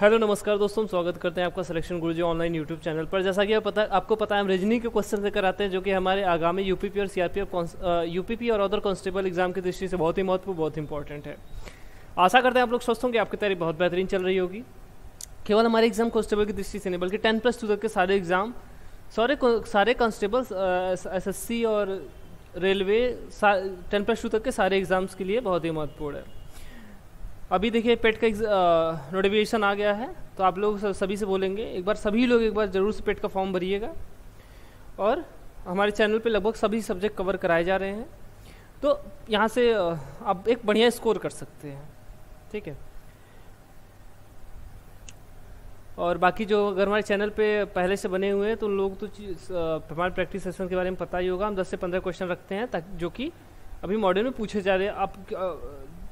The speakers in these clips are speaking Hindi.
हेलो नमस्कार दोस्तों, स्वागत करते हैं आपका सिलेक्शन गुरुजी ऑनलाइन यूट्यूब चैनल पर। जैसा कि आपको पता है, हम रीजनिंग के क्वेश्चन लेकर आते हैं जो कि हमारे आगामी यूपीपी और सीआरपीएफ यूपीपी और अदर कांस्टेबल एग्जाम की दृष्टि से बहुत ही महत्वपूर्ण, बहुत इंपॉर्टेंट है। आशा करते हैं आप लोग स्वस्थ होंगे, आपकी तैयारी बहुत बेहतरीन चल रही होगी। केवल हमारे एग्जाम कांस्टेबल की दृष्टि से नहीं बल्कि 10+2 तक के सारे एग्जाम, सारे कांस्टेबल्स, एसएससी और रेलवे 10+2 तक के सारे एग्जाम्स के लिए बहुत ही महत्वपूर्ण है। अभी देखिए पेट का नोटिफिकेशन आ गया है, तो आप लोग सभी से बोलेंगे सभी लोग एक बार जरूर से पेट का फॉर्म भरिएगा। और हमारे चैनल पे लगभग सभी सब्जेक्ट कवर कराए जा रहे हैं, तो यहाँ से आप एक बढ़िया स्कोर कर सकते हैं, ठीक है। और बाकी जो अगर हमारे चैनल पे पहले से बने हुए हैं तो उन लोग तो हमारे प्रैक्टिस सेशन के बारे में पता ही होगा। हम 10 से 15 क्वेश्चन रखते हैं ताकि जो कि अभी मॉड्यूल में पूछे जा रहे हैं आप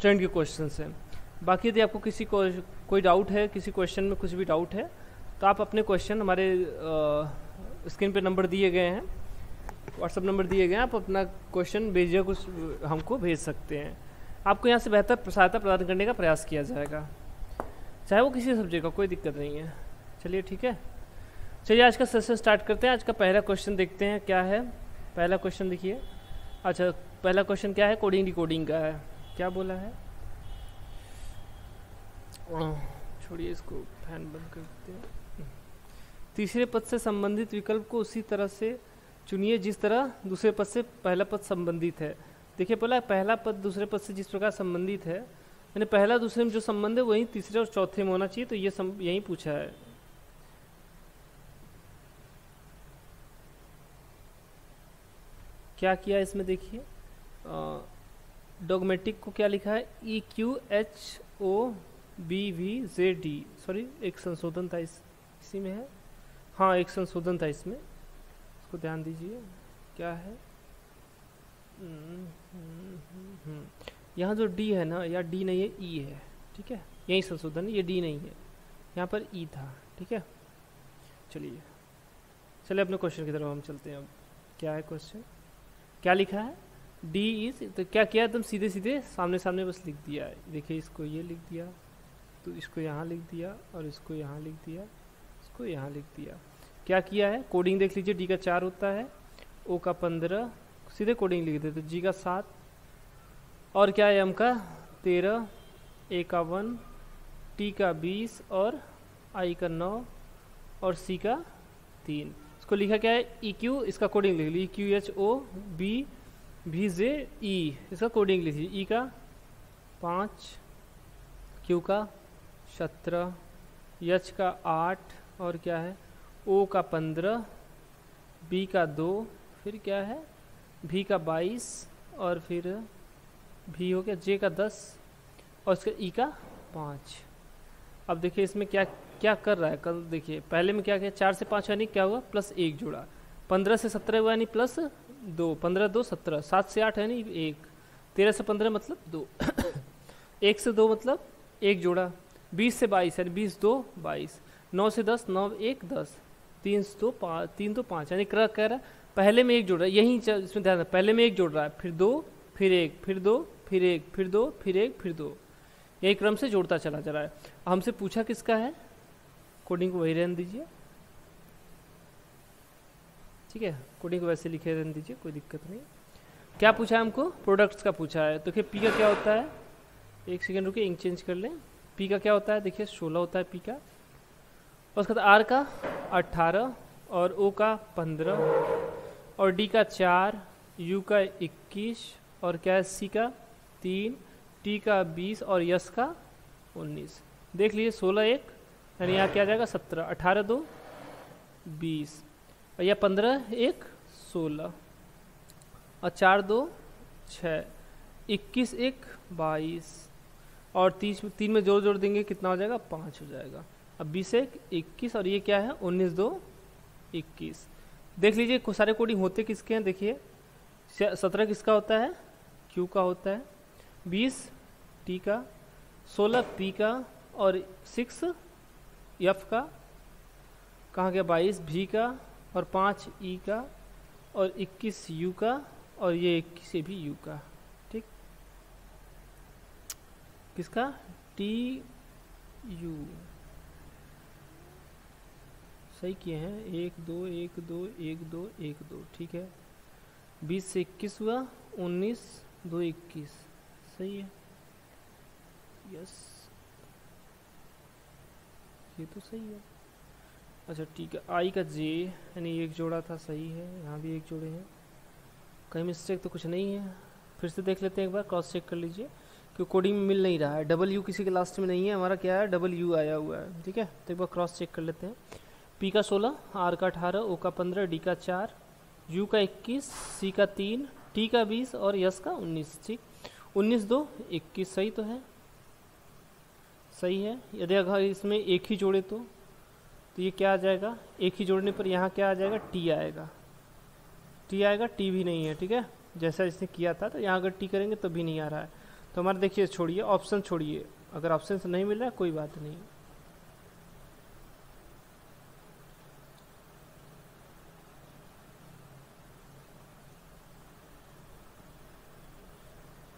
ट्रेंड के क्वेश्चन हैं। बाकी यदि आपको किसी को कोई डाउट है, किसी क्वेश्चन में कुछ भी डाउट है, तो आप अपने क्वेश्चन हमारे स्क्रीन पे नंबर दिए गए हैं, व्हाट्सअप नंबर दिए गए हैं, आप अपना क्वेश्चन भेजिए, कुछ हमको भेज सकते हैं। आपको यहाँ से बेहतर सहायता प्रदान करने का प्रयास किया जाएगा, चाहे वो किसी सब्जेक्ट का, कोई दिक्कत नहीं है। चलिए ठीक है, चलिए आज का सेशन स्टार्ट करते हैं। आज का पहला क्वेश्चन देखते हैं क्या है। पहला क्वेश्चन देखिए। अच्छा, पहला क्वेश्चन क्या है? कोडिंग डिकोडिंग का है। क्या बोला है? छोड़िए इसको, फैन बंद करते हैं। तीसरे पद से संबंधित विकल्प को उसी तरह से चुनिए जिस तरह दूसरे पद से पहला पद संबंधित है। देखिए बोला पहला पद दूसरे पद से जिस प्रकार संबंधित है, यानी पहला दूसरे में जो संबंध है वही तीसरे और चौथे में होना चाहिए, तो ये यही पूछा है। क्या किया इसमें देखिए, डॉगमेटिक को क्या लिखा है? EQHOBVZD, सॉरी एक संशोधन था इसी में है। हाँ, एक संशोधन था इसमें, इसको ध्यान दीजिए। क्या है? यहाँ जो D है ना, या D नहीं है, E है, ठीक है। यही संशोधन है, ये D नहीं है, यहाँ पर E था, ठीक है। चलिए अपने क्वेश्चन की तरफ हम चलते हैं। अब क्या है क्वेश्चन, क्या लिखा है? डी इज, तो क्या किया एकदम सीधे सीधे सामने सामने बस लिख दिया है। देखिए इसको ये लिख दिया, तो इसको यहाँ लिख दिया, और इसको यहाँ लिख दिया, इसको यहाँ लिख दिया। क्या किया है? कोडिंग देख लीजिए। डी का 4 होता है, ओ का 15, सीधे कोडिंग लिख देते, जी का 7, और क्या है? एम का 13, ए का 1, टी का 20, और आई का 9, और सी का 3। इसको लिखा क्या है? EQ, इसका कोडिंग लिख लीजिए। EQHOBVZE, इसका कोडिंग लिख लीजिए। E का 5, Q का 17, H का 8, और क्या है? O का 15, B का 2, फिर क्या है? V का 22, और फिर V हो गया, J का 10, और इसका E का 5। अब देखिए इसमें क्या क्या कर रहा है। कल देखिए पहले में क्या किया, 4 से 5 यानी क्या हुआ? +1 जोड़ा। 15 से 17 हुआ यानी +2, 15 2 17, 7 से 8 यानी 1, 13 से 15 मतलब 2 1 से 2 मतलब 1 जोड़ा, 20 से 22 यानी 20 2 22, 9 से 10 9 1 10, 3 2 5 यानी कह रहा है पहले में 1 जोड़ रहा है। यही इसमें ध्यान, पहले में 1 जोड़ रहा है, फिर 2, फिर 1, फिर 2, फिर 1, फिर 2, फिर 1, फिर 2, यही क्रम से जोड़ता चला जा रहा है। हमसे पूछा किसका है? कोडिंग को वही रहने दीजिए, ठीक है। कोडिंग को वैसे लिखे रहने दीजिए, कोई दिक्कत नहीं। क्या पूछा है हमको? प्रोडक्ट्स का पूछा है। तो देखिए पी का क्या होता है, एक सेकेंड रुके, इंक चेंज कर लें। पी का क्या होता है? देखिए 16 होता है पी का, और उसके बाद आर का 18, और ओ का 15, और डी का 4, यू का 21, और क्या है? सी का 3, टी का 20, और यस का 19। देख लीजिए 16 1 यानी यहाँ क्या आ जाएगा? 17, 18 2 20, और यह 15 1 16, और 4 2 6, 21 1 22, और 3 में जोड़ देंगे कितना हो जाएगा? 5 हो जाएगा। अब 20 1 21, और ये क्या है? 19 2 21। देख लीजिए सारे कोडिंग होते किसके हैं? देखिए 17 किसका होता है? क्यू का होता है, 20 टी का, 16 पी का, और 6 एफ का, कहाँ गया? 22 भी का, और 5 ई का, और 21 यू का, और ये 21 भी यू का, ठीक। किसका? टी यू, सही किए हैं, 1 2 1 2 1 2 1 2, ठीक है। 20 से 21 हुआ, 19 2 21, सही है, यस ये तो सही है। अच्छा ठीक है, आई का जे यानी एक जोड़ा था, सही है, यहाँ भी एक जोड़े हैं, कहीं मिस्टेक तो कुछ नहीं है। फिर से देख लेते हैं एक बार, क्रॉस चेक कर लीजिए, क्योंकि कोडिंग में मिल नहीं रहा है, डबल किसी के लास्ट में नहीं है, हमारा क्या है डबल यू आया हुआ है, ठीक है। तो एक बार क्रॉस चेक कर लेते हैं। पी का 16, आर का 18, ओ का 15, डी का 4, यू का 21, सी का 3, टी का 20 और यस का 19, ठीक। 19 2 21 सही तो है, सही है। यदि अगर इसमें एक ही जोड़े तो ये क्या आ जाएगा, एक ही जोड़ने पर यहाँ क्या आ जाएगा, टी आएगा, टी आएगा, टी भी नहीं है, ठीक है, जैसा इसने किया था। तो यहाँ अगर टी करेंगे तो भी नहीं आ रहा है, तो हमारा देखिए छोड़िए, ऑप्शन छोड़िए, अगर ऑप्शन से नहीं मिल रहा है कोई बात नहीं,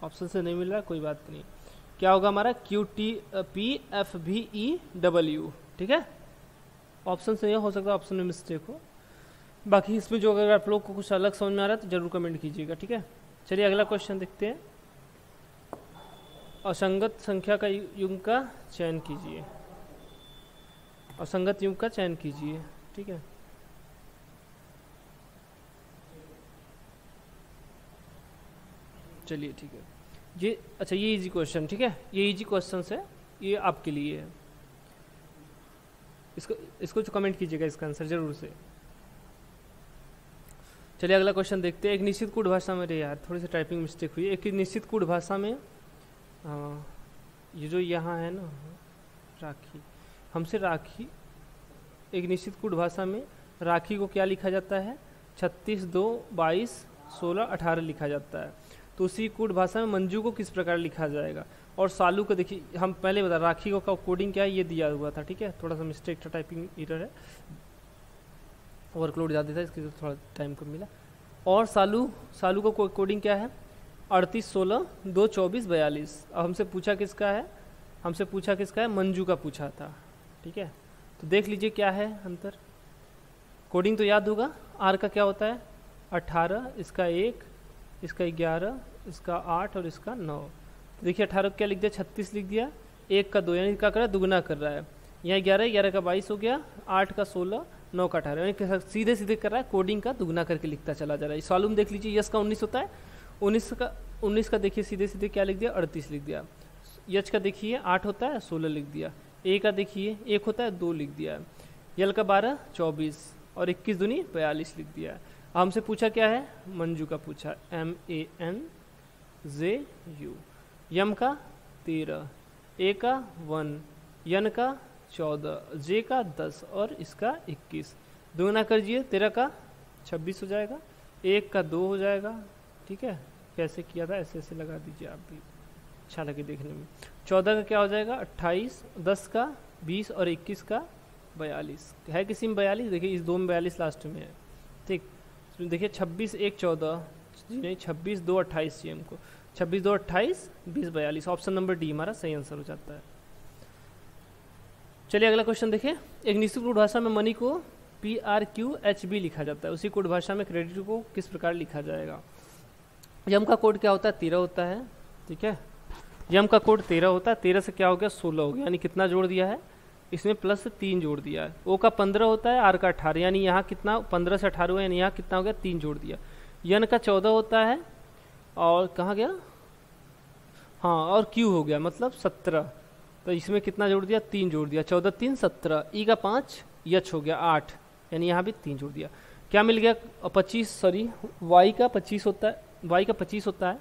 ऑप्शन से नहीं मिल रहा है कोई बात नहीं। क्या होगा हमारा, क्यू टी पी एफ भी ई डब्ल्यू, ठीक है। ऑप्शन से यह हो सकता है ऑप्शन में मिस्टेक हो, बाकी इसमें जो अगर आप लोग को कुछ अलग समझ में आ रहा है तो जरूर कमेंट कीजिएगा, ठीक है। चलिए अगला क्वेश्चन देखते हैं। असंगत संख्या का युग्म का चयन कीजिए, असंगत युग्म का चयन कीजिए, ठीक है। चलिए ठीक है, ये अच्छा ये इजी क्वेश्चन, ठीक है, ये इजी क्वेश्चन है, ये आपके लिए है, इसको जो कमेंट कीजिएगा इसका आंसर जरूर से। चलिए अगला क्वेश्चन देखते हैं। एक निश्चित कूट भाषा में, यार थोड़ी सी टाइपिंग मिस्टेक हुई, एक निश्चित कूट भाषा में ये जो यहाँ है ना राखी, हमसे राखी, एक निश्चित कूट भाषा में राखी को क्या लिखा जाता है, 36 2 22 16 18 लिखा जाता है। तो उसी कूट भाषा में मंजू को किस प्रकार लिखा जाएगा। और सालू को देखिए, हम पहले बता राखी को कोडिंग क्या है ये दिया हुआ था, ठीक है, थोड़ा सा मिस्टेक था, टाइपिंग एरर है, वर्कलोड ज़्यादा था इसके थोड़ा टाइम कम मिला। और सालू को कोडिंग क्या है, 38 16 2 24 42। अब हमसे पूछा किसका है, मंजू का पूछा था, ठीक है। तो देख लीजिए क्या है अंतर, कोडिंग तो याद होगा, आर का क्या होता है 18, इसका 1, इसका 11, इसका 8 और इसका 9। तो देखिए 18 को क्या लिख दिया, 36 लिख दिया, 1 का 2 यानी क्या कर रहा है, दुगना कर रहा है, यहाँ 11 का 22 हो गया, 8 का 16, 9 का 18, यानी सीधे सीधे कर रहा है, कोडिंग का दुगना करके लिखता चला जा रहा है। इस मालूम देख लीजिए, यस का 19 होता है, 19 का देखिए सीधे सीधे क्या लिख दिया, 38 लिख दिया। यच का देखिए 8 होता है, 16 लिख दिया। ए का देखिए 1 होता है, 2 लिख दिया। यल का 12 24 और 21 दूनी 42 लिख दिया। हमसे पूछा क्या है, मंजू का पूछा, MANJU। यम का 13, ए का 1, यन का 14, जे का 10 और इसका 21। दोगुना करिए, 13 का 26 हो जाएगा, 1 का 2 हो जाएगा, ठीक है। कैसे किया था ऐसे ऐसे लगा दीजिए, आप भी अच्छा लगे देखने में। 14 का क्या हो जाएगा 28, 10 का 20 और 21 का 42। है किसी में 42, देखिए इस 2 में 42 लास्ट में है, ठीक। देखिए 26 1 14 नहीं, 26 2 28 चाहिए हमको, 26 2 28 20 42। ऑप्शन नंबर डी हमारा सही आंसर हो जाता है। चलिए अगला क्वेश्चन देखिए। एक निश्चित कोड भाषा में मनी को PRQHB लिखा जाता है, उसी कोड भाषा में क्रेडिट को किस प्रकार लिखा जाएगा। यम का कोड क्या होता है, 13 होता है, ठीक है। यम का कोड 13 होता है, 13 से क्या हो गया 16 हो गया, यानी कितना जोड़ दिया है इसमें, प्लस 3 जोड़ दिया है। ओ का 15 होता है, आर का 18, यानी यहाँ कितना 15 से 18 हुआ, यानी यहाँ कितना हो गया 3 जोड़ दिया। यन का 14 होता है, और कहाँ गया, हाँ, और क्यू हो गया मतलब 17, तो इसमें कितना जोड़ दिया 3 जोड़ दिया, 14 3 17। ई का 5, यच हो गया 8, यानी यहाँ भी 3 जोड़ दिया। क्या मिल गया 25, सॉरी वाई का 25 होता है, वाई का 25 होता है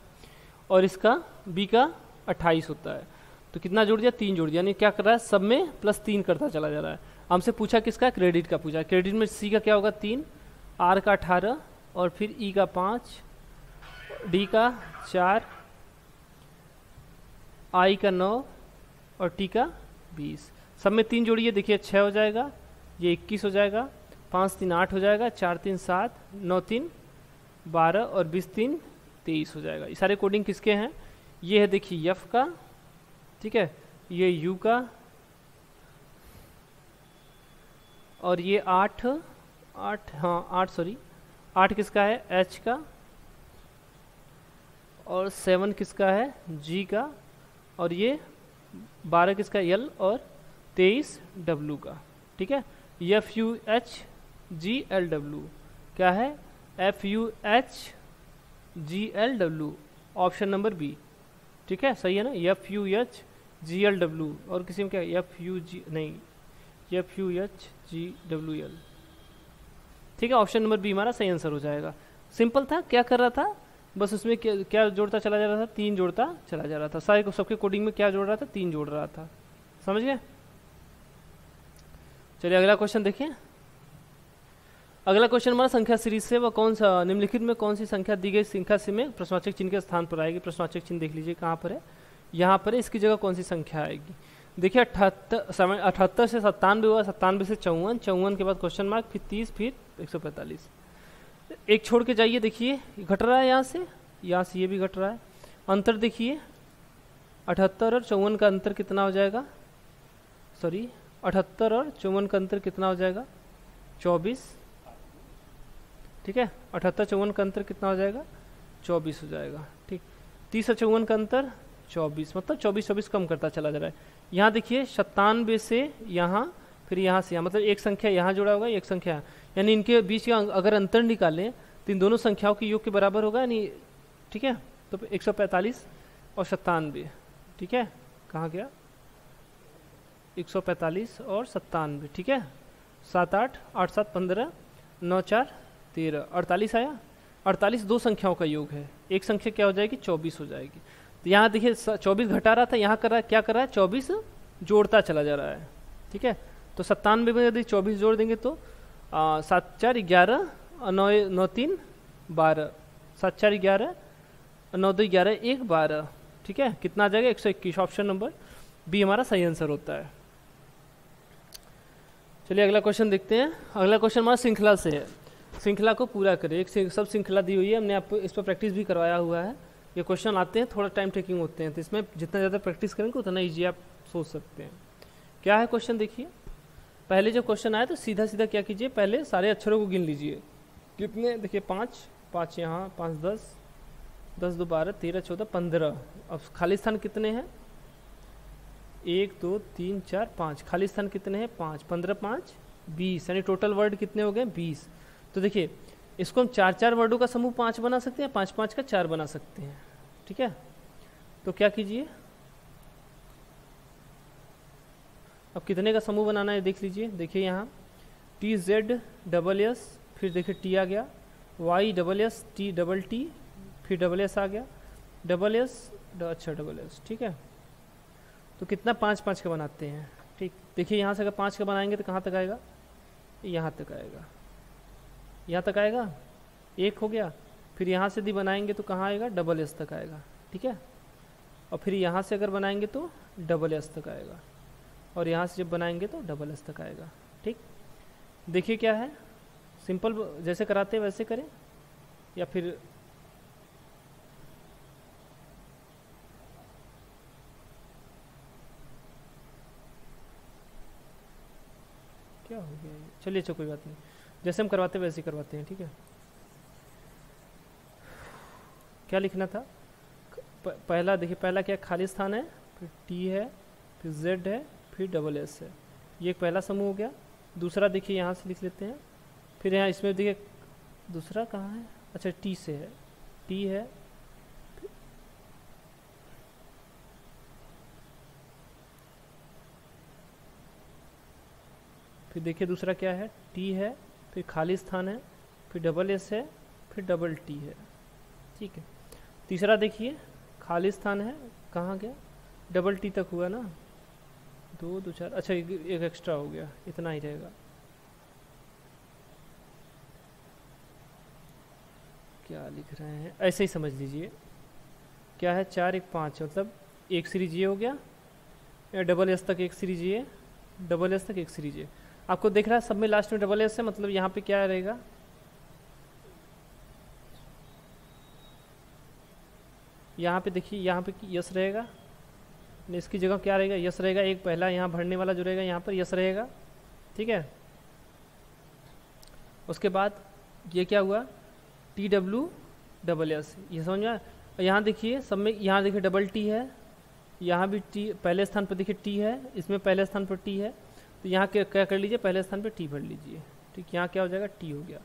और इसका बी का 28 होता है। तो कितना जोड़ दिया 3 जोड़ दिया, यानी क्या कर रहा है सब में +3 करता चला जा रहा है। हमसे पूछा किसका, क्रेडिट का पूछा। क्रेडिट में सी का क्या होगा 3, आर का 18 और फिर ई का 5, डी का 4, आई का 9 और टी का 20। सब में 3 जोड़िए, देखिए 6 हो जाएगा, ये 21 हो जाएगा, 5 3 8 हो जाएगा, 4 3 7, 9 3 12 और 20 3 23 हो जाएगा। ये सारे कोडिंग किसके हैं, ये है देखिए एफ का, ठीक है, ये यू का, और ये 8 8 हाँ 8 सॉरी 8 किसका है H का, और 7 किसका है G का, और ये 12 किसका L और 23 W का। ठीक है, FUHGLW क्या है, FUHGLW ऑप्शन नंबर बी। ठीक है, सही है ना, FUHGLW। और किसी में क्या FUHGWL। ठीक है, ऑप्शन नंबर बी हमारा सही आंसर हो जाएगा। सिंपल था, क्या कर रहा था बस उसमें क्या जोड़ता चला जा रहा था, 3 जोड़ता चला जा रहा था। सारे को सबके कोडिंग में क्या जोड़ रहा था, 3 जोड़ रहा था। समझ गए। चलिए अगला क्वेश्चन देखिए। अगला क्वेश्चन हमारा संख्या सीरीज से, वह कौन सा निम्नलिखित में कौन सी संख्या दी गई संख्या से में प्रश्नवाचक चिन्ह के स्थान पर आएगी। प्रश्नवाचक चिन्ह देख लीजिए कहाँ पर है, यहाँ पर है, इसकी जगह कौन सी संख्या आएगी। देखिए 78 से 97 हुआ, 97 से 54, 54 के बाद क्वेश्चन मार्क, फिर 30, फिर 145। एक छोड़ के जाइए, देखिए घट रहा है यहाँ से ये भी घट रहा है। अंतर देखिए 78 और 54 का अंतर कितना हो जाएगा, सॉरी 78 और 54 का अंतर कितना हो जाएगा, 24। ठीक है, 78 54 का अंतर कितना हो जाएगा, 24 हो जाएगा। ठीक, 30 और 54 का अंतर 24, मतलब 24 कम करता चला जा रहा है। यहाँ देखिए 97 से यहाँ, फिर यहाँ से यहाँ, मतलब एक संख्या यहाँ जुड़ा होगा, एक संख्या, यानी इनके बीच का अगर अंतर निकालें तो इन दोनों संख्याओं के योग के बराबर होगा, यानी ठीक है। तो 145 और 97, ठीक है, कहाँ गया 145 और 97, ठीक है, 7 8 8 7 15 9 4 13 48 आया। 48 दो संख्याओं का योग है, एक संख्या क्या हो जाएगी 24 हो जाएगी। तो यहाँ देखिए 24 घटा रहा था, यहाँ कर रहा है क्या कर रहा है 24 जोड़ता चला जा रहा है। ठीक है, तो 97 में यदि 24 जोड़ देंगे तो 7 4 11 9 3 12, 7 4 11 9 2 11 1 12। ठीक है, कितना आ जाएगा 121। ऑप्शन नंबर बी हमारा सही आंसर होता है। चलिए अगला क्वेश्चन देखते हैं। अगला क्वेश्चन हमारा श्रृंखला से है, श्रृंखला को पूरा करें। एक सब श्रृंखला दी हुई है, हमने आपको इस पर प्रैक्टिस भी करवाया हुआ है। ये क्वेश्चन आते हैं थोड़ा टाइम टेकिंग होते हैं, तो इसमें जितना ज़्यादा प्रैक्टिस करेंगे उतना ईजी आप सोच सकते हैं। क्या है क्वेश्चन देखिए। पहले जब क्वेश्चन आया तो सीधा सीधा क्या कीजिए, पहले सारे अक्षरों को गिन लीजिए। कितने देखिए 5 5 यहाँ, 5 10 10 2 12 13 14 15। अब खाली स्थान कितने हैं 1 2 3 4 5, खाली स्थान कितने हैं 5, 15 5 20, यानी टोटल वर्ड कितने हो गए 20। तो देखिए इसको हम 4 वर्डों का समूह 5 बना सकते हैं, 5 5 का 4 बना सकते हैं। ठीक है, तो क्या कीजिए, अब कितने का समूह बनाना है देख लीजिए। देखिए यहाँ TZ फिर देखिए T आ गया, YSS T फिर SS आ गया, SS। ठीक है, तो कितना 5 5 का बनाते हैं। ठीक, देखिए यहाँ से अगर 5 का बनाएंगे तो कहाँ तक आएगा, यहाँ तक आएगा, यहाँ तक आएगा, 1 हो गया। फिर यहाँ से यदि बनाएंगे तो कहाँ आएगा SS तक आएगा। ठीक है, और फिर यहाँ से अगर बनाएंगे तो SS तक आएगा, और यहाँ से जब बनाएंगे तो SS तक आएगा। ठीक, देखिए क्या है, सिंपल जैसे कराते हैं वैसे करें या फिर क्या हो गया। चलिए अच्छा कोई बात नहीं, जैसे हम करवाते हैं वैसे करवाते हैं। ठीक है, क्या लिखना था पहला, देखिए पहला क्या खाली स्थान है, फिर T है, फिर Z है, फिर SS है। ये एक पहला समूह हो गया। दूसरा देखिए यहाँ से लिख लेते हैं, फिर यहाँ इसमें देखिए दूसरा कहाँ है, अच्छा T से है, T है, फिर देखिए दूसरा क्या है T है, फिर खाली स्थान है, फिर SS है, फिर T है। ठीक है, तीसरा देखिए खाली स्थान है, कहाँ गया T तक हुआ ना, 2 2 4, अच्छा एक एक्स्ट्रा हो गया, इतना ही रहेगा। क्या लिख रहे हैं ऐसे ही समझ लीजिए, क्या है 4 1 5, मतलब एक सीरीज ये हो गया, SS तक एक सीरीज ये, SS तक एक सीरीज ये। आपको देख रहा है सब में लास्ट में SS है, मतलब यहाँ पे क्या रहेगा, यहाँ पे देखिए यहाँ पे यस रहेगा, इसकी जगह क्या रहेगा यस रहेगा, एक पहला यहाँ भरने वाला जो रहेगा यहाँ पर यस रहेगा। ठीक है, उसके बाद ये क्या हुआ, TWSS, ये समझ में आया। यहाँ देखिए सब में, यहाँ देखिए डबल टी है, यहाँ भी टी, पहले स्थान पर देखिए टी है, इसमें पहले स्थान पर टी है, तो यहाँ क्या कर लीजिए, पहले स्थान पर टी भर लीजिए। ठीक, यहाँ क्या हो जाएगा, टी हो गया।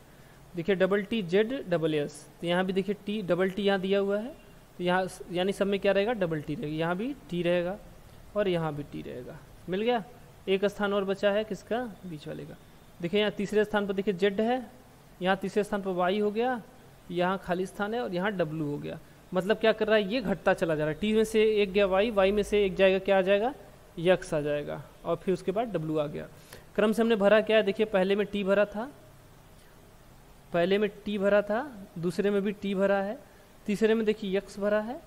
देखिए डबल टी ZSS, तो यहाँ भी देखिए टी, डबल टी यहाँ दिया हुआ है, तो यहाँ यानी सब में क्या रहेगा, डबल टी रहेगा, यहाँ भी टी रहेगा और यहाँ भी टी रहेगा। मिल गया, एक स्थान और बचा है किसका, बीच वाले का। देखिए यहाँ तीसरे स्थान पर देखिए Z है, यहाँ तीसरे स्थान पर Y हो गया, यहाँ खाली स्थान है और यहाँ W हो गया। मतलब क्या कर रहा है, ये घटता चला जा रहा है, टी में से एक गया Y में से एक जाएगा, क्या आ जाएगा, यक्स आ जाएगा, और फिर उसके बाद W आ गया। क्रम से हमने भरा क्या है, देखिए पहले में टी भरा था, पहले में टी भरा था, दूसरे में भी टी भरा है, तीसरे में देखिए यक्स भरा है,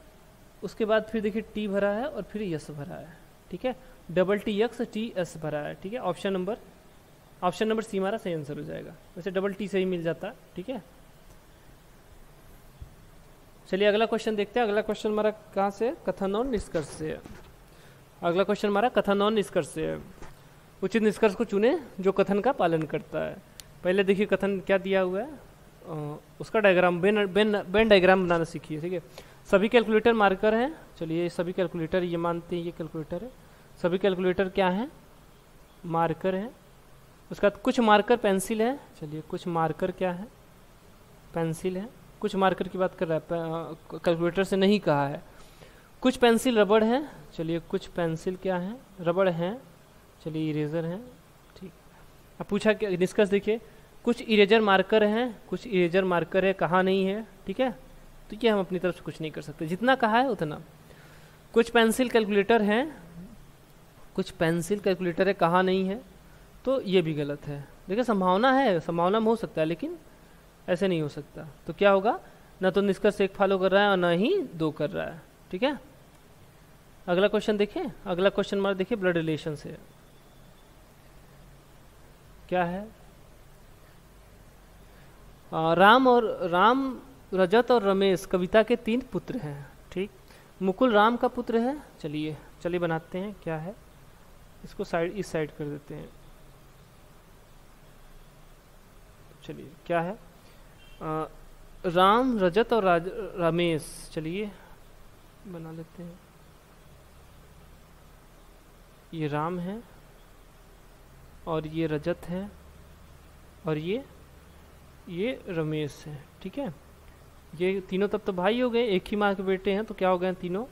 उसके बाद फिर देखिए टी भरा है और फिर यस भरा है। ठीक है, double T x T S भरा है। ठीक है, ऑप्शन नंबर सी हमारा सही आंसर हो जाएगा। वैसे डबल टी से ही मिल जाता। ठीक है, चलिए अगला क्वेश्चन देखते हैं। अगला क्वेश्चन हमारा कहाँ से, कथन और निष्कर्ष से है। अगला क्वेश्चन हमारा कथन और निष्कर्ष से है। उचित निष्कर्ष को चुने जो कथन का पालन करता है। पहले देखिए कथन क्या दिया हुआ है, उसका डायग्राम, बेन डायग्राम बनाना सीखिए। ठीक है, सभी कैलकुलेटर मार्कर हैं। चलिए सभी कैलकुलेटर, ये मानते हैं ये कैलकुलेटर है, सभी कैलकुलेटर क्या हैं, मार्कर हैं। उसका कुछ मार्कर पेंसिल है। चलिए कुछ मार्कर क्या है, पेंसिल है। कुछ मार्कर की बात कर रहा है, कैलकुलेटर से नहीं कहा है। कुछ पेंसिल रबड़ है। चलिए कुछ पेंसिल क्या है, रबड़ हैं। चलिए इरेजर हैं। ठीक, अब पूछा क्या, निष्कर्ष देखिए, कुछ इरेजर मार्कर हैं, कुछ इरेजर मार्कर है, कहा नहीं है। ठीक है, तो ये हम अपनी तरफ से कुछ नहीं कर सकते, जितना कहा है उतना। कुछ पेंसिल कैलकुलेटर हैं, कुछ पेंसिल कैलकुलेटर है, कहा नहीं है, तो ये भी गलत है। देखिए संभावना है, संभावना में हो सकता है, लेकिन ऐसे नहीं हो सकता। तो क्या होगा, ना तो निष्कर्ष एक फॉलो कर रहा है और ना ही दो कर रहा है। ठीक है, अगला क्वेश्चन देखिए। अगला क्वेश्चन हमारा देखिए ब्लड रिलेशन से क्या है। राम, रजत और रमेश कविता के 3 पुत्र हैं। ठीक, मुकुल राम का पुत्र है। चलिए बनाते हैं, क्या है, इसको इस साइड कर देते हैं। चलिए क्या है, राम, रजत और रमेश। चलिए बना लेते हैं, ये राम है और ये रजत है और ये रमेश है। ठीक है, ये तीनों तब तो भाई हो गए, एक ही माँ के बेटे हैं, तो क्या हो गए, तीनों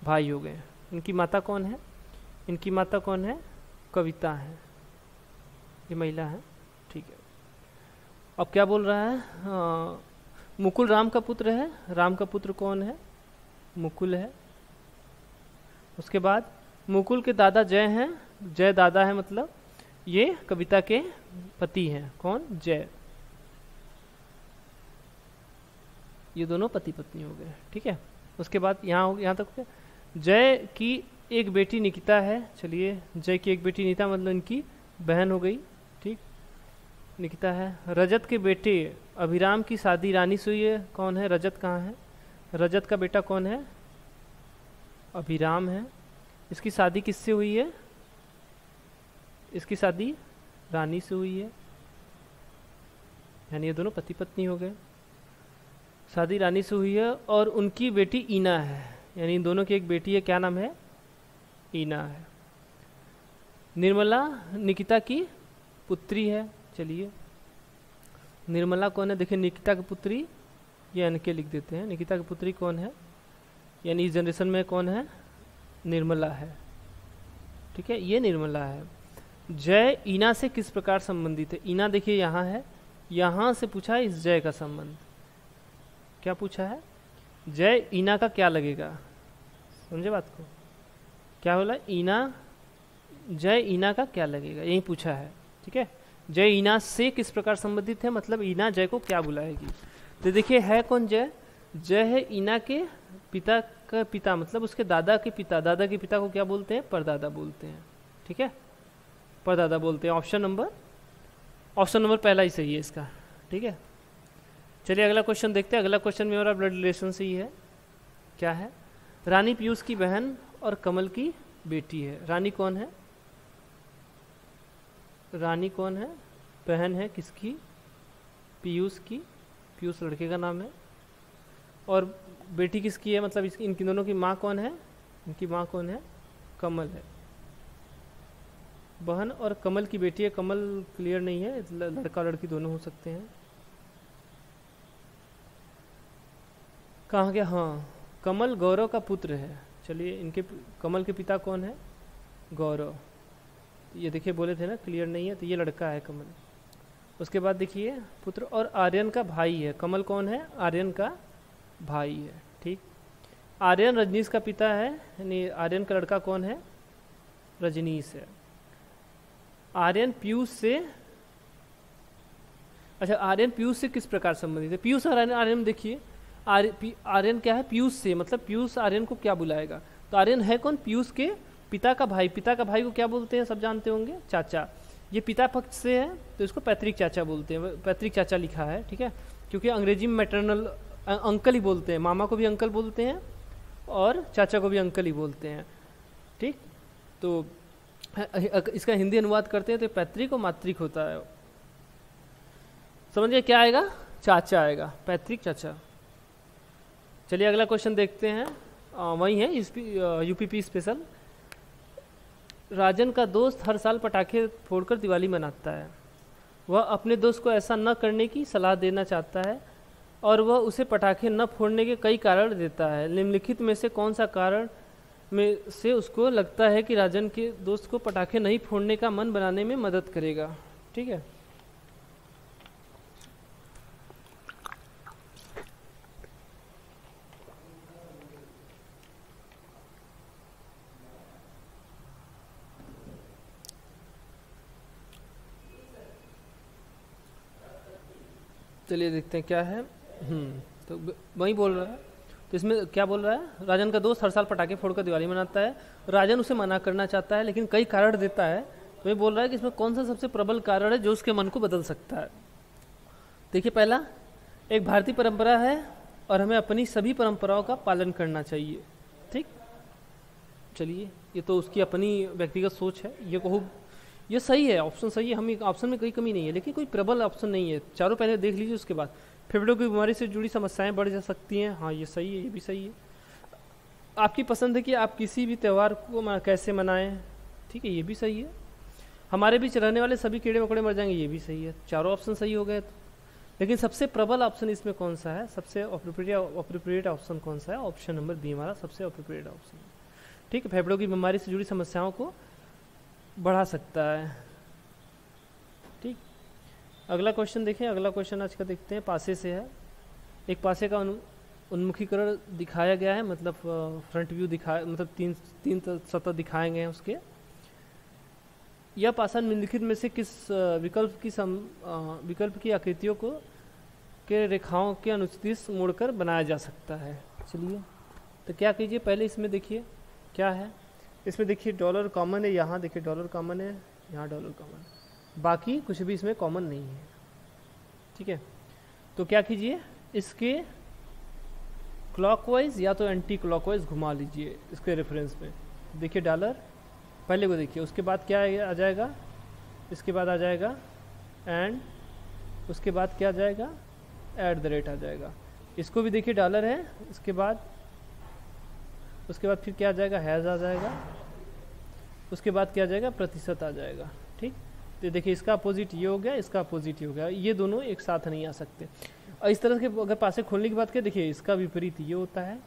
भाई हो गए। इनकी माता कौन है, इनकी माता कौन है, कविता है, ये महिला है। ठीक है, अब क्या बोल रहा है, मुकुल राम का पुत्र है। राम का पुत्र कौन है, मुकुल है। उसके बाद मुकुल के दादा जय हैं, जय दादा है, मतलब ये कविता के पति हैं। कौन, जय। ये दोनों पति पत्नी हो गए। ठीक है, उसके बाद यहाँ तक जय की एक बेटी निकिता है। चलिए जय की एक बेटी निकिता, मतलब इनकी बहन हो गई। ठीक, निकिता है। रजत के बेटे अभिराम की शादी रानी से हुई है। कौन है, रजत कहाँ है, रजत का बेटा कौन है, अभिराम है। इसकी शादी किससे हुई है, इसकी शादी रानी से हुई है, यानी ये दोनों पति पत्नी हो गए। शादी रानी से हुई है और उनकी बेटी ईना है, यानी इन दोनों की एक बेटी है, क्या नाम है, ईना है। निर्मला निकिता की पुत्री है। चलिए निर्मला कौन है, देखिए निकिता की पुत्री, ये इनके लिख देते हैं। निकिता की पुत्री कौन है, यानी इस जनरेशन में कौन है, निर्मला है। ठीक है, ये निर्मला है। जय ईना से किस प्रकार संबंधित है, ईना देखिए यहाँ है, यहाँ से पूछा है इस जय का संबंध। क्या पूछा है, जय ईना का क्या लगेगा, समझे बात को, क्या बोला, ईना, जय ईना का क्या लगेगा, यही पूछा है। ठीक है, जय ईना से किस प्रकार संबंधित है, मतलब ईना जय को क्या बुलाएगी। तो देखिए है कौन, जय, जय है ईना के पिता का पिता, मतलब उसके दादा के पिता, दादा के पिता को क्या बोलते हैं, परदादा बोलते हैं। ठीक है, परदादा बोलते हैं। ऑप्शन नंबर पहला ही सही है इसका। ठीक है, चलिए अगला क्वेश्चन देखते हैं। अगला क्वेश्चन में हमारा ब्लड रिलेशन से ही है। क्या है, रानी पीयूष की बहन और कमल की बेटी है। रानी कौन है, रानी कौन है, बहन है किसकी, पीयूष की, पीयूष लड़के का नाम है। और बेटी किसकी है, मतलब इनकी दोनों की माँ कौन है, इनकी माँ कौन है, कमल है। बहन और कमल की बेटी है, कमल क्लियर नहीं है, लड़का लड़की दोनों हो सकते हैं। कहाँ गया, हाँ कमल गौरव का पुत्र है। चलिए इनके कमल के पिता कौन है, गौरव। ये देखिए बोले थे ना क्लियर नहीं है, तो ये लड़का है कमल। उसके बाद देखिए पुत्र, और आर्यन का भाई है। कमल कौन है, आर्यन का भाई है। ठीक, आर्यन रजनीश का पिता है, यानी आर्यन का लड़का कौन है, रजनीश है। आर्यन पीयूष से, अच्छा आर्यन पीयूष से किस प्रकार संबंधित है, पीयूष और आर्यन देखिए, आर्यन क्या है, पीयूष से, मतलब पीयूष आर्यन को क्या बुलाएगा, तो आर्यन है कौन, पीयूष के पिता का भाई। पिता का भाई को क्या बोलते हैं, सब जानते होंगे, चाचा। ये पिता पक्ष से है तो इसको पैतृक चाचा बोलते हैं, पैतृक चाचा लिखा है, ठीक है, क्योंकि अंग्रेजी में मैटरनल अंकल ही बोलते हैं, मामा को भी अंकल बोलते हैं और चाचा को भी अंकल ही बोलते हैं। ठीक, तो इसका हिंदी अनुवाद करते हैं तो पैतृक और मातृक होता है। समझिए क्या आएगा, चाचा आएगा, पैतृक चाचा। चलिए अगला क्वेश्चन देखते हैं, वही है यूपीपी स्पेशल। राजन का दोस्त हर साल पटाखे फोड़कर दिवाली मनाता है। वह अपने दोस्त को ऐसा न करने की सलाह देना चाहता है और वह उसे पटाखे न फोड़ने के कई कारण देता है। निम्नलिखित में से कौन सा कारण में से उसको लगता है कि राजन के दोस्त को पटाखे नहीं फोड़ने का मन बनाने में मदद करेगा। ठीक है, चलिए देखते हैं क्या है। तो वही बोल रहा है, तो इसमें क्या बोल रहा है, राजन का दोस्त हर साल पटाखे फोड़कर दिवाली मनाता है। राजन उसे मना करना चाहता है लेकिन कई कारण देता है। तो ये बोल रहा है कि इसमें कौन सा सबसे प्रबल कारण है जो उसके मन को बदल सकता है। देखिए पहला, एक भारतीय परंपरा है और हमें अपनी सभी परंपराओं का पालन करना चाहिए। ठीक, चलिए ये तो उसकी अपनी व्यक्तिगत सोच है, ये कहूँ ये सही है, ऑप्शन सही है, हम ऑप्शन में कोई कमी नहीं है, लेकिन कोई प्रबल ऑप्शन नहीं है। चारों पहले देख लीजिए, उसके बाद फेफड़ों की बीमारी से जुड़ी समस्याएं बढ़ जा सकती हैं, हाँ ये सही है, ये भी सही है। आपकी पसंद है कि आप किसी भी त्यौहार को कैसे मनाएं, ठीक है, ये भी सही है। हमारे बीच रहने वाले सभी कीड़े मकोड़े मर जाएंगे, ये भी सही है। चारों ऑप्शन सही हो गए तो। लेकिन सबसे प्रबल ऑप्शन इसमें कौन सा है, सबसे अप्रोप्रिएट ऑप्शन कौन सा है, ऑप्शन नंबर बी हमारा सबसे अप्रोप्रिएट ऑप्शन है। ठीक है, फेफड़ों की बीमारी से जुड़ी समस्याओं को बढ़ा सकता है। ठीक, अगला क्वेश्चन देखें, अगला क्वेश्चन आज का देखते हैं, पासे से है। एक पासे का उन्मुखीकरण दिखाया गया है, मतलब फ्रंट व्यू दिखाया, मतलब तीन सतह दिखाए गए हैं उसके। यह पासा निम्नलिखित में से किस विकल्प की आकृतियों को के रेखाओं के अनुचित मोड़कर बनाया जा सकता है। चलिए तो क्या कीजिए, पहले इसमें देखिए क्या है, इसमें देखिए डॉलर कॉमन है, यहाँ देखिए डॉलर कॉमन है, यहाँ डॉलर कॉमन है, बाकी कुछ भी इसमें कॉमन नहीं है। ठीक है, तो क्या कीजिए, इसके क्लॉकवाइज या तो एंटी क्लॉकवाइज घुमा लीजिए इसके रेफरेंस में। देखिए डॉलर पहले को देखिए, उसके बाद क्या आ जाएगा, इसके बाद आ जाएगा एंड, उसके बाद क्या आ जाएगा, @ आ जाएगा। इसको भी देखिए डॉलर है, उसके बाद फिर क्या आ जाएगा, हैज़ आ जाएगा, उसके बाद क्या आ जाएगा, प्रतिशत आ जाएगा। ठीक, तो देखिए इसका अपोजिट ये हो गया, इसका अपोजिट ये हो गया, ये दोनों एक साथ नहीं आ सकते। और इस तरह के अगर पासे खोलने की बात करें, देखिए इसका विपरीत ये होता है,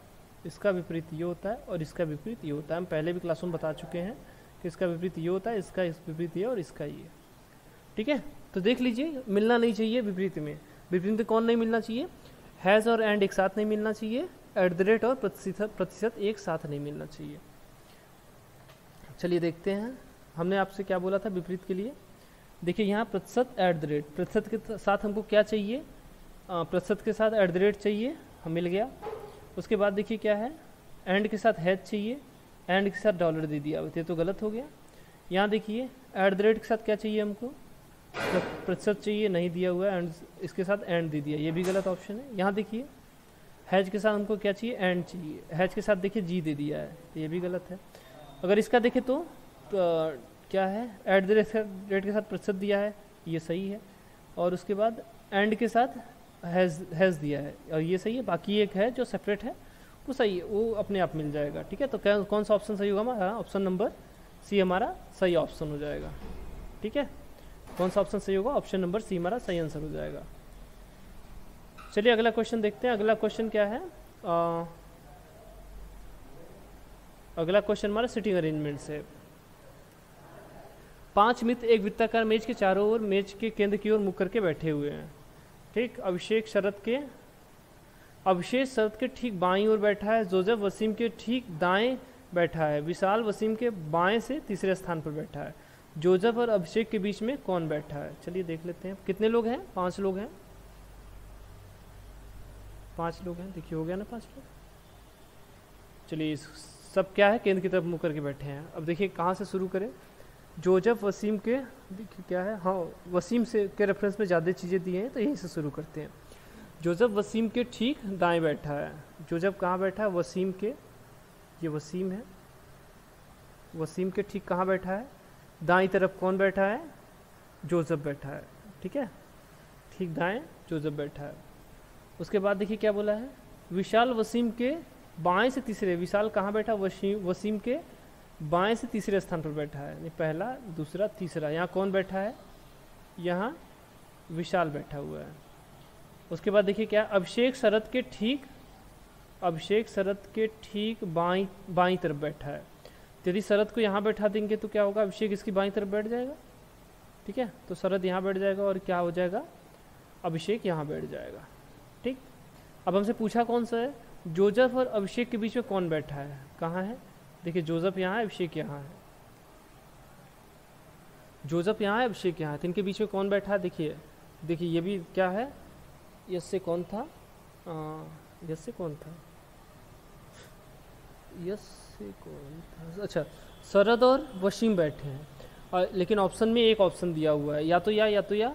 इसका विपरीत ये होता है और इसका विपरीत ये होता है। हम पहले भी क्लासों में बता चुके हैं कि इसका विपरीत ये होता है, इसका विपरीत ये और इसका ये। ठीक है, तो देख लीजिए मिलना नहीं चाहिए विपरीत में। विपरीत में कौन नहीं मिलना चाहिए, हैज़ और एंड एक साथ नहीं मिलना चाहिए, @ और प्रतिशत एक साथ नहीं मिलना चाहिए। चलिए देखते हैं, हमने आपसे क्या बोला था विपरीत के लिए। देखिए यहाँ प्रतिशत @ प्रतिशत के साथ हमको क्या चाहिए, प्रतिशत के साथ @ चाहिए, हम मिल गया। उसके बाद देखिए क्या है, एंड के साथ हैज चाहिए, एंड के साथ डॉलर दे दिया, ये तो गलत हो गया। यहाँ देखिए @ के साथ क्या चाहिए हमको, प्रतिशत चाहिए, नहीं दिया हुआ है, एंड इसके साथ एंड दे दिया, ये भी गलत ऑप्शन है। यहाँ देखिए हैज के साथ हमको क्या चाहिए, एंड चाहिए, हैज के साथ देखिए जी दे दिया है, तो ये भी गलत है। अगर इसका देखें तो क्या है, @ के साथ प्रतिशत दिया है, ये सही है। और उसके बाद एंड के साथ हैज़ दिया है और ये सही है, बाकी एक है जो सेपरेट है वो सही है, वो अपने आप मिल जाएगा। ठीक है, तो क्या कौन सा ऑप्शन सही होगा हमारा? ऑप्शन नंबर सी हमारा सही ऑप्शन हो जाएगा। ठीक है, कौन सा ऑप्शन सही होगा? ऑप्शन नंबर सी हमारा सही आंसर हो जाएगा। चलिए अगला क्वेश्चन देखते हैं। अगला क्वेश्चन क्या है? अगला क्वेश्चन हमारा सिटिंग अरेंजमेंट से। 5 मित्र एक वृत्ताकार मेज के चारों ओर मेज के केंद्र की ओर मुख करके बैठे हुए हैं। ठीक, अभिषेक शरद के ठीक बाईं ओर बैठा है, जोसेफ वसीम के ठीक दाएं बैठा है, विशाल वसीम के बाएं से तीसरे स्थान पर बैठा है। जोसेफ और अभिषेक के बीच में कौन बैठा है? चलिए देख लेते हैं। कितने लोग हैं? 5 लोग हैं। 5 लोग हैं, देखिए हो गया ना 5 लोग। चलिए सब क्या है? केंद्र की तरफ मुँह करके बैठे हैं। अब देखिए कहाँ से शुरू करें? जोसेफ वसीम के, देखिए क्या है, हाँ वसीम से के रेफरेंस में ज़्यादा चीज़ें दी हैं तो यहीं से शुरू करते हैं। जोसेफ वसीम के ठीक दाएं बैठा है। जोसेफ कहाँ बैठा है? वसीम के, ये वसीम है, वसीम के ठीक कहाँ बैठा है? दाईं तरफ कौन बैठा है? जोसेफ बैठा है। ठीक है, ठीक दाएं जोसेफ बैठा है। उसके बाद देखिए क्या बोला है? विशाल वसीम के बाएं से तीसरे, विशाल कहाँ बैठा? वसीम के बाएं से तीसरे स्थान पर बैठा है, नहीं पहला दूसरा तीसरा। यहाँ कौन बैठा है? यहाँ विशाल बैठा हुआ है। उसके बाद देखिए क्या? अभिषेक शरद के ठीक बाईं तरफ बैठा है। यदि शरद को यहाँ बैठा देंगे तो क्या होगा? अभिषेक इसकी बाईं तरफ बैठ जाएगा। ठीक है, तो शरद यहाँ बैठ जाएगा और क्या हो जाएगा? अभिषेक यहाँ बैठ जाएगा। ठीक, अब हमसे पूछा कौन सा है? जोसेफ और अभिषेक के बीच में कौन बैठा है? कहाँ है? देखिए जोसेफ यहाँ है, अभिषेक यहाँ है। जोसेफ यहाँ है, अभिषेक यहाँ है, तो इनके बीच में कौन बैठा है? देखिए ये भी क्या है? यस से कौन था? अच्छा, शरद और वसीम बैठे हैं और लेकिन ऑप्शन में एक ऑप्शन दिया हुआ है, या तो या।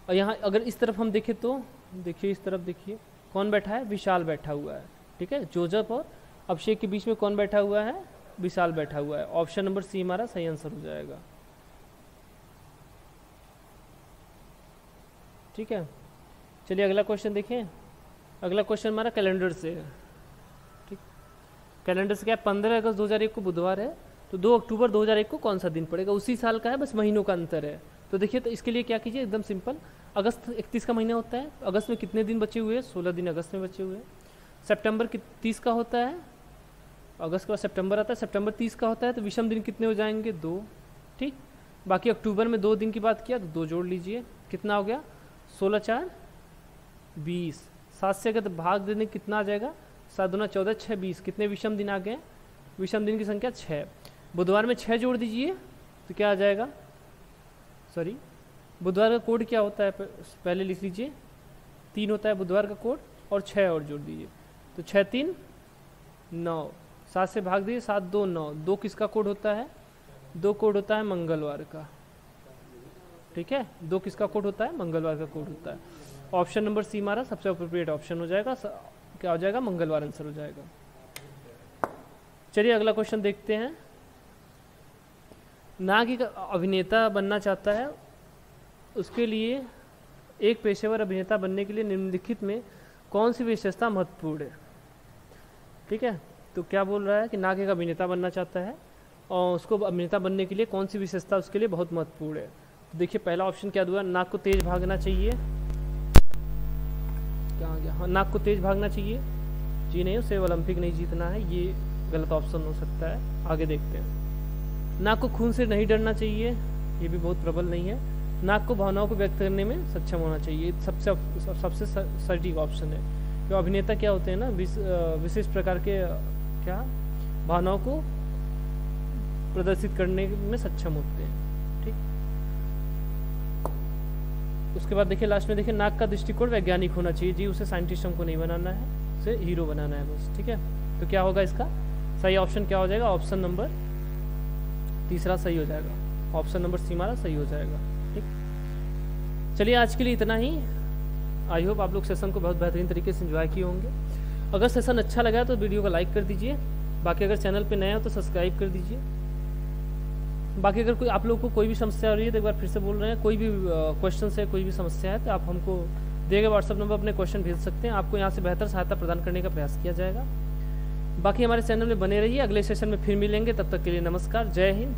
और यहाँ अगर इस तरफ हम देखें तो देखिए, इस तरफ देखिए कौन बैठा है? विशाल बैठा हुआ है। ठीक है, जोसेफ और अभिषेक के बीच में कौन बैठा हुआ है? विशाल बैठा हुआ है। ऑप्शन नंबर सी हमारा सही आंसर हो जाएगा। ठीक है, चलिए अगला क्वेश्चन देखें। अगला क्वेश्चन हमारा कैलेंडर से है। ठीक, कैलेंडर से क्या है? 15 अगस्त 2001 को बुधवार है, तो 2 अक्टूबर 2001 को कौन सा दिन पड़ेगा? उसी साल का है, बस महीनों का अंतर है। तो देखिए, तो इसके लिए क्या कीजिए? एकदम सिंपल, अगस्त 31 का महीना होता है, अगस्त में कितने दिन बचे हुए हैं? 16 दिन अगस्त में बचे हुए हैं। सितंबर 30 का होता है, अगस्त के बाद सितंबर आता है, सितंबर 30 का होता है, तो विषम दिन कितने हो जाएंगे? 2। ठीक, बाकी अक्टूबर में 2 दिन की बात किया तो 2 जोड़ लीजिए, कितना हो गया? 16 4 20। 7 से अगर भाग देने कितना आ जाएगा? 7 दूना 14, 6 20। कितने विषम दिन आ गए? विषम दिन की संख्या 6। बुधवार में 6 जोड़ दीजिए तो क्या आ जाएगा? सॉरी, बुधवार का कोड क्या होता है? पहले लिख लीजिए, 3 होता है बुधवार का कोड, और 6 और जोड़ दीजिए तो 6 3 9। 7 से भाग दीजिए, 7 2 9। 2 किसका कोड होता है? 2 कोड होता है मंगलवार का। ठीक है, 2 किसका कोड होता है? मंगलवार का कोड होता है। ऑप्शन नंबर सी हमारा सबसे अप्रोप्रिएट ऑप्शन हो जाएगा। क्या हो जाएगा? मंगलवार आंसर हो जाएगा। चलिए अगला क्वेश्चन देखते हैं। नाग एक अभिनेता बनना चाहता है, उसके लिए एक पेशेवर अभिनेता बनने के लिए निम्नलिखित में कौन सी विशेषता महत्वपूर्ण है? ठीक है, तो क्या बोल रहा है कि नाग एक अभिनेता बनना चाहता है और उसको अभिनेता बनने के लिए कौन सी विशेषता उसके लिए बहुत महत्वपूर्ण है? तो देखिए पहला ऑप्शन क्या हुआ? नाग को तेज भागना चाहिए। क्या आ गया? हाँ, नाग को तेज भागना चाहिए। जी नहीं, उसे ओलंपिक नहीं जीतना है, ये गलत ऑप्शन हो सकता है। आगे देखते हैं। नाग को खून से नहीं डरना चाहिए, ये भी बहुत प्रबल नहीं है। नाग को भावनाओं को व्यक्त करने में सक्षम होना चाहिए, सबसे सटीक ऑप्शन है। तो अभिनेता क्या होते हैं ना, विशिष्ट प्रकार के क्या भावनाओं को प्रदर्शित करने में सक्षम होते हैं। ठीक, उसके बाद देखिए लास्ट में देखिए, नाग का दृष्टिकोण वैज्ञानिक होना चाहिए। जी, उसे साइंटिस्ट हमको नहीं बनाना है, उसे हीरो बनाना है बस। ठीक है, तो क्या होगा इसका सही ऑप्शन? क्या हो जाएगा? ऑप्शन नंबर तीसरा सही हो जाएगा। ऑप्शन नंबर सी हमारा सही हो जाएगा। ठीक, चलिए आज के लिए इतना ही। आई होप आप लोग सेशन को बहुत बेहतरीन तरीके से एंजॉय किए होंगे। अगर सेशन अच्छा लगा तो वीडियो को लाइक कर दीजिए, बाकी अगर चैनल पे नए हो तो सब्सक्राइब कर दीजिए। बाकी अगर कोई आप लोगों को कोई भी समस्या हो रही है तो एक बार फिर से बोल रहे हैं, कोई भी क्वेश्चन है, कोई भी समस्या है तो आप हमको दिए गए व्हाट्सएप नंबर अपने क्वेश्चन भेज सकते हैं। आपको यहाँ से बेहतर सहायता प्रदान करने का प्रयास किया जाएगा। बाकी हमारे चैनल में बने रहिए, अगले सेशन में फिर मिलेंगे, तब तक के लिए नमस्कार, जय हिंद।